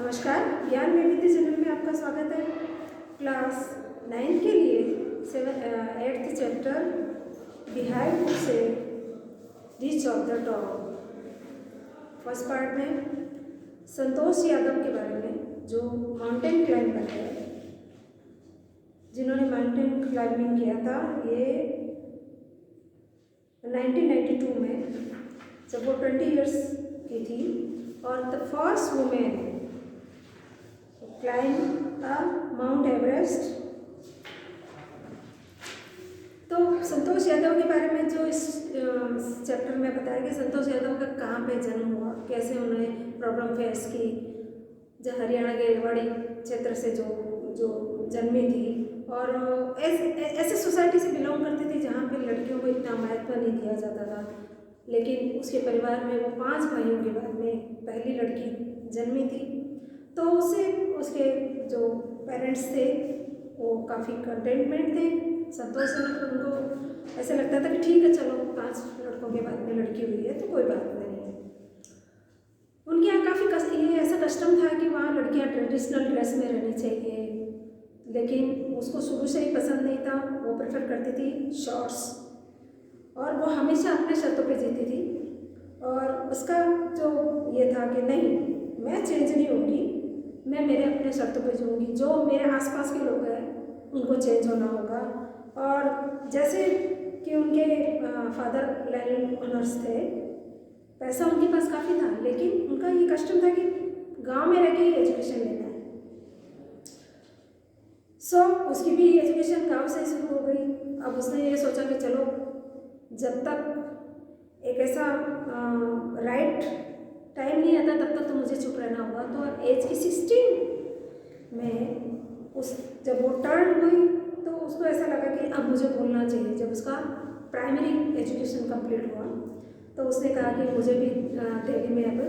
नमस्कार, ज्ञान वैविध्य चैनल में आपका स्वागत है। क्लास 9th के लिए 8th चैप्टर बिहाइंड से reach of the top first part में संतोष यादव के बारे में, जो माउंटेन क्लाइंबर है, जिन्होंने माउंटेन क्लाइंबिंग किया था। ये 1992 में, जब वो 20 इयर्स की थी, और the first women climb mount Everest. तो संतोष यादव के बारे में जो इस चैप्टर में बताया कि संतोष यादव का कहाँ पे जन्म हुआ, कैसे उन्होंने प्रॉब्लम फेस की, जो हरियाणा के रेवाड़ी क्षेत्र से जो जन्मी थी, और ऐसे सोसाइटी से बिलोंग करती थी जहाँ पे लड़कियों को इतना महत्व नहीं दिया जाता था। लेकिन उसके परिवार में वो 5 भाइयों के बाद में पहली लड़की जन्मी थी। तो उसके जो पेरेंट्स थे वो काफ़ी कंटेंटमेंट थे, संतोष। उनको ऐसा लगता था कि ठीक है, चलो 5 लड़कों के बाद में लड़की हुई है तो कोई बात नहीं है। उनके यहाँ काफ़ी ये ऐसा कस्टम था कि वहाँ लड़कियाँ ट्रेडिशनल ड्रेस में रहनी चाहिए, लेकिन उसको शुरू से ही पसंद नहीं था। वो प्रेफर करती थी शॉर्ट्स, और वो हमेशा अपने शर्तों पे जीती थी। और उसका जो ये था कि नहीं, मैं चेंज नहीं होगी, मैं मेरे अपने शर्तों पे जीऊँगी। जो मेरे आसपास के लोग हैं उनको चेंज होना होगा। और जैसे कि उनके फादर लैंड ओनर्स थे, पैसा उनके पास काफ़ी था, लेकिन उनका ये कस्टम था कि गांव में रह के ही एजुकेशन लेना है। उसकी भी एजुकेशन गांव से शुरू हो गई। अब उसने ये सोचा कि चलो, जब तक एक ऐसा राइट टाइम नहीं आता तब तक तो मुझे चुप रहना होगा। तो एज की 16 में जब वो टर्न हुई तो उसको ऐसा लगा कि अब मुझे बोलना चाहिए। जब उसका प्राइमरी एजुकेशन कंप्लीट हुआ तो उसने कहा कि मुझे भी दिल्ली में अब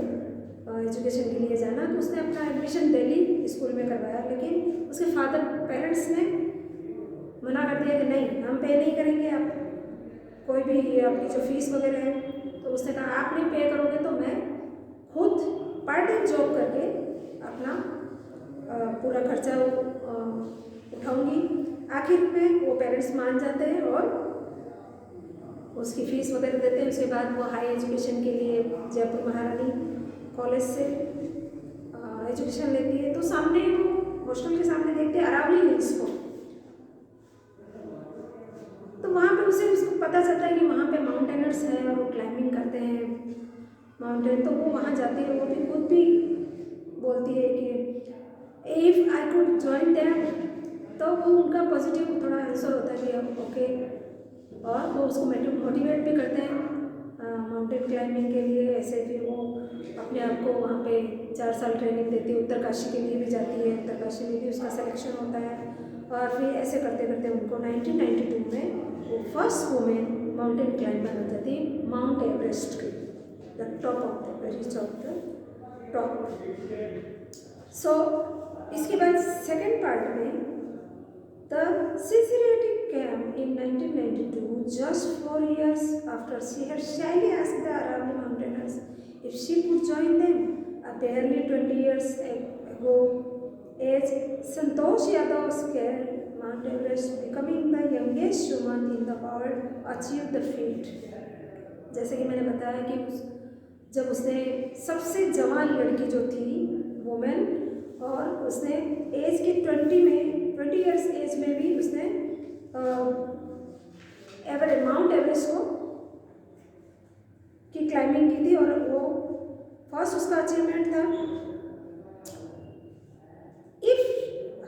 एजुकेशन के लिए जाना। तो उसने अपना एडमिशन दिल्ली स्कूल में करवाया, लेकिन उसके फादर पेरेंट्स ने मना कर दिया कि नहीं, हम पे नहीं करेंगे, आप कोई भी आपकी जो फीस वगैरह है। तो उसने कहा आप नहीं पे करोगे तो मैं खुद पार्ट टाइम जॉब करके अपना पूरा खर्चा उठाऊंगी। आखिर में वो पेरेंट्स मान जाते हैं और उसकी फ़ीस वगैरह देते हैं। उसके बाद वो हाई एजुकेशन के लिए जयपुर महारानी कॉलेज से एजुकेशन लेती है। तो सामने वो हॉस्टल के सामने देखते हैं अरावली हिल्स को। तो वहाँ पे उसको पता चलता है कि वहाँ पे माउंटेनर्स हैं और वो क्लाइंबिंग करते हैं माउंटेन। तो वो वहाँ जाती है, वो भी खुद भी बोलती है कि if I could join them. तो वो उनका पॉजिटिव थोड़ा आंसर होता है कि अब ओके, और वो उसको मोटिवेट भी करते हैं माउंटेन क्लाइंबिंग के लिए। ऐसे फिर वो अपने आप को वहाँ पे 4 साल ट्रेनिंग देती है। उत्तरकाशी के लिए भी जाती है, उत्तरकाशी में भी उसका सिलेक्शन होता है। और फिर ऐसे करते करते उनको 1992 में वो फर्स्ट वुमेन माउंटेन क्लाइंबर बन जाती है माउंट एवरेस्ट की, the top of the reach of the top. इसके बाद सेकेंड पार्ट में the Cincinnati came in 1992, just 4 years after she had shyly asked the Aravalli mountaineers if she could join them. Barely 20 years ago, as Santosh Yadav scaled Mount Everest, becoming the youngest woman in the world, achieved the feat. जैसे कि मैंने बताया कि जब उसने सबसे जवान लड़की जो थी वुमेन, और उसने एज की 20 इयर्स एज में भी उसने माउंट एवरेस्ट को की क्लाइंबिंग की थी। और वो फर्स्ट उसका अचीवमेंट था। If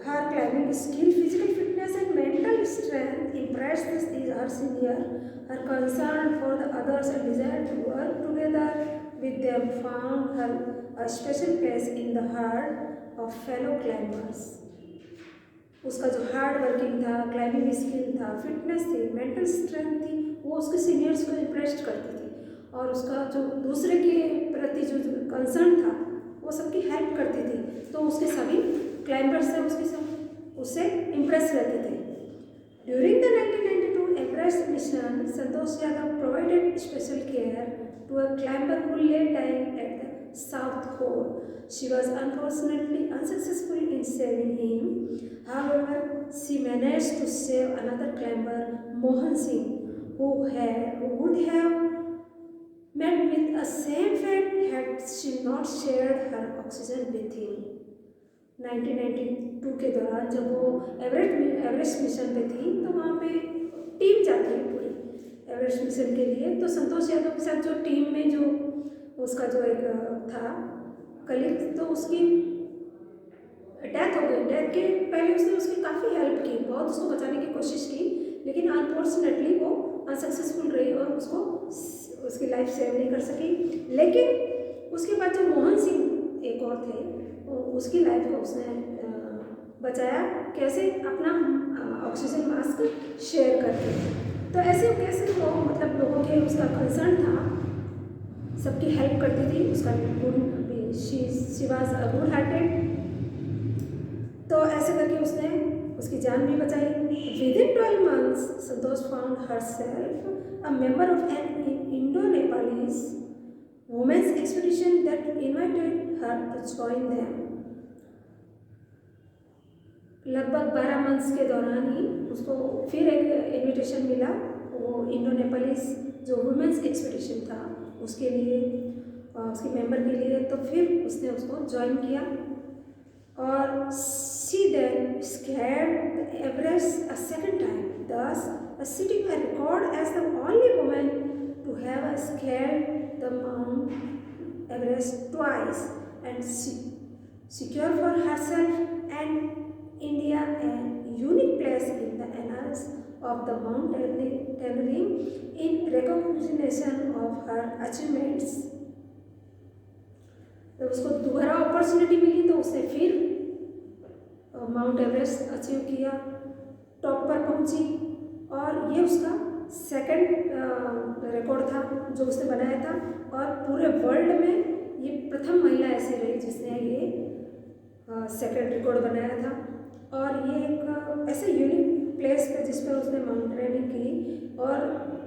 her climbing skill, physical fitness and mental strength impressed her senior, her concern for the others and desire to work together with them found her a special place in the heart of fellow climbers. उसका जो hard working था, climbing skill था, fitness थी, mental strength थी, वो उसके seniors को impress करती थी। और उसका जो दूसरे के प्रति जो कंसर्न था वो सबकी हेल्प करती थी। तो उसके सभी क्लाइंबर्स से उससे इम्प्रेस रहते थे। During the 1992 Everest mission, Santosh Yadav provided special care to a climber who lay dying at the South Pole. She was unfortunately unsuccessful in saving him. However, she managed to save another climber, Mohan Singh, who would have met with a same fate had she not shared her oxygen with him. 1992 के दौरान जब वो Everest mission पे थी तो वहाँ पे team जाती है पूरी एवरेस्ट मिशन के लिए। तो संतोष यादव के साथ जो टीम में जो उसका जो एक था कलीग, तो उसकी डेथ हो गई। डेथ के पहले उसने उसकी काफ़ी हेल्प की, बहुत उसको बचाने की कोशिश की, लेकिन अनफॉर्चुनेटली वो अनसक्सेसफुल रही और उसको उसकी लाइफ सेव नहीं कर सकी। लेकिन उसके बाद जो मोहन सिंह एक और थे, उसकी लाइफ को उसने बचाया। कैसे? अपना ऑक्सीजन मास्क शेयर करके। तो ऐसे कैसे वो मतलब लोगों के उसका कंसर्न था, सबकी हेल्प करती थी, उसका good she was good hearted. तो ऐसे करके उसने उसकी जान भी बचाई। Within 12 months Santosh found herself a member of an Indo Nepalese women's expedition that invited her to join them. लगभग 12 मंथ्स के दौरान ही उसको फिर एक इनविटेशन मिला, वो इंडो नेपालीज जो वुमेन्स एक्सपीडिशन था उसके लिए, उसके मेंबर के लिए। तो फिर उसने उसको ज्वाइन किया और she then scaled the Everest a second time, thus setting a record as the only woman to have scaled the Mount Everest twice and secure for herself and India a unique place in the annals of the mountaineering in recognition of her achievements। तो उसको दोबारा opportunity मिली तो उसने फिर mount Everest achieve किया, top पर पहुंची, और ये उसका सेकंड रिकॉर्ड था जो उसने बनाया था। और पूरे वर्ल्ड में ये प्रथम महिला ऐसी रही जिसने ये सेकंड रिकॉर्ड बनाया था। और ये एक ऐसे यूनिक प्लेस पे जिस पर उसने माउंटेनियरिंग की, और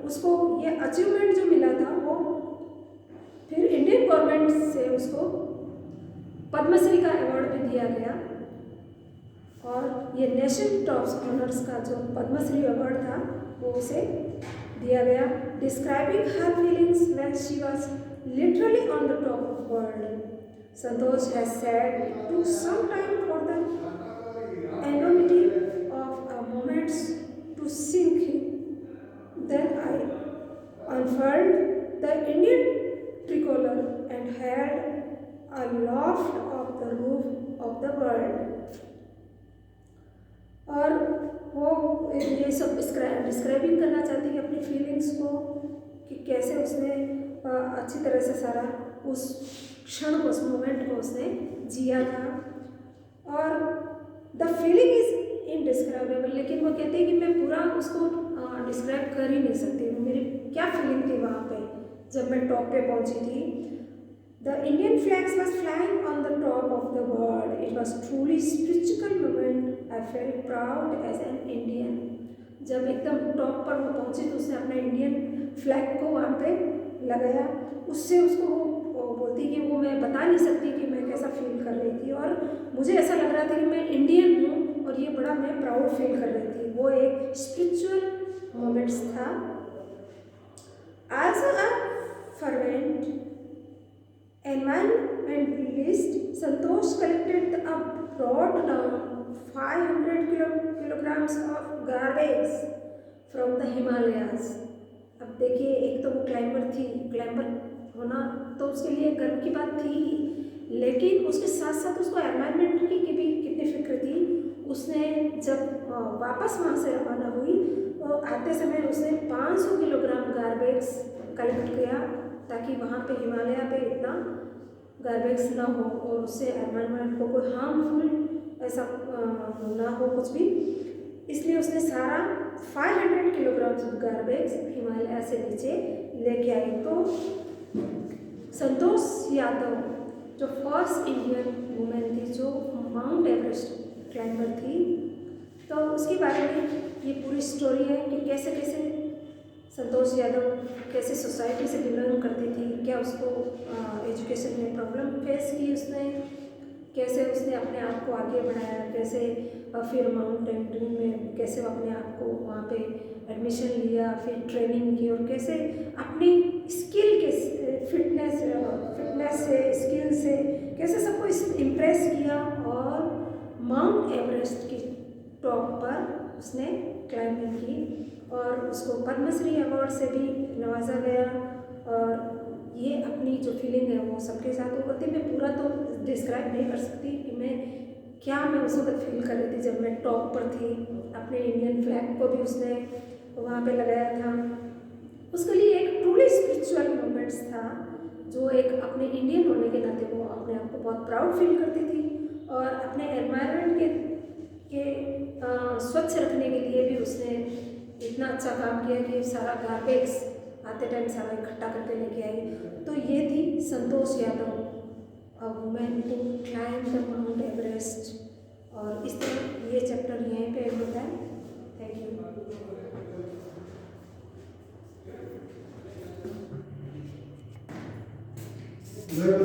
उसको ये अचीवमेंट जो मिला था वो फिर इंडियन गवर्नमेंट से उसको पद्मश्री का अवार्ड भी दिया गया। और ये नेशन टॉप्स ऑनर्स का जो पद्मश्री अवार्ड था वो उसे दिया गया। Describing her feelings when she was literally on the top of world, Santosh has said to some time for the enormity of a moments to sink him. Then I unfurled the Indian tricolor and held aloft of the roof of the world। और वो ये सब describing करना चाहती है अपनी feelings को कि कैसे उसने अच्छी तरह से सारा उस क्षण को, उस मोमेंट को उसने जिया था। और द फीलिंग इज़ इनडिस्क्राइबेबल, लेकिन वो कहते हैं कि मैं पूरा उसको डिस्क्राइब कर ही नहीं सकती, मेरी क्या फीलिंग थी वहाँ पे जब मैं टॉप पे पहुँची थी। The Indian flags was flying on the top of the world. It was truly spiritual moment. I felt proud as an Indian. जब एकदम टॉप पर वो पहुंची तो उसने अपना इंडियन फ्लैग को वहाँ पे लगाया। उससे उसको वो बोलती कि वो मैं बता नहीं सकती कि मैं कैसा फील कर रही थी, और मुझे ऐसा लग रहा था कि मैं इंडियन हूँ और ये बड़ा मैं प्राउड फील कर रही थी। वो एक स्पिरिचुअल मोमेंट्स था। Also a fervent environmentalist, Santosh collected a brought down 500 kilograms of garbage from the Himalayas। अब देखिए, एक तो वो क्लाइंबर थी, क्लाइंबर होना तो उसके लिए गर्व की बात थी, लेकिन उसके साथ साथ उसको एनवायरनमेंट की भी कितनी फिक्र थी। उसने जब वापस वहाँ से रवाना हुई तो आते समय उसने 500 किलोग्राम गार्बेज कलेक्ट किया ताकि वहाँ पे हिमालय पे इतना गार्बेज ना हो और उससे एनवायरनमेंट को कोई हार्मफुल ऐसा ना हो कुछ भी। इसलिए उसने सारा 500 किलोग्राम गार्बेज हिमालय से नीचे लेके आई। तो संतोष यादव जो फर्स्ट इंडियन वुमेन थी जो माउंट एवरेस्ट क्लाइंबर थी, तो उसके बारे में ये पूरी स्टोरी है कि कैसे कैसे संतोष यादव कैसे सोसाइटी से बिलोंग करती थी, क्या उसको एजुकेशन में प्रॉब्लम फेस की उसने, कैसे उसने अपने आप को आगे बढ़ाया, कैसे फिर माउंटेनियरिंग में कैसे वो अपने आप को वहाँ पे एडमिशन लिया, फिर ट्रेनिंग की, और कैसे अपनी स्किल के फिटनेस से, स्किल से कैसे सबको इम्प्रेस किया, और माउंट एवरेस्ट की टॉप पर उसने क्लाइंबिंग की, और उसको पद्मश्री अवार्ड से भी नवाजा गया। और ये अपनी जो फीलिंग है वो सबके साथ वो करती, मैं पूरा तो डिस्क्राइब नहीं कर सकती कि मैं उस वक्त फील कर रही थी जब मैं टॉप पर थी। अपने इंडियन फ्लैग को भी उसने वहाँ पे लगाया था। उसके लिए एक ट्रूली स्पिरिचुअल मोमेंट्स था, जो एक अपने इंडियन होने के नाते वो अपने आप को बहुत प्राउड फील करती थी, और अपने एनवायरनमेंट के स्वच्छ रखने के लिए भी उसने इतना अच्छा काम किया कि सारा गार्बेज आते टाइम सारा इकट्ठा करके लेके आई। तो ये थी Santosh Yadav, a women who climb the Mount Everest. और इस तरह ये चैप्टर यहीं पे होता है। Thank you.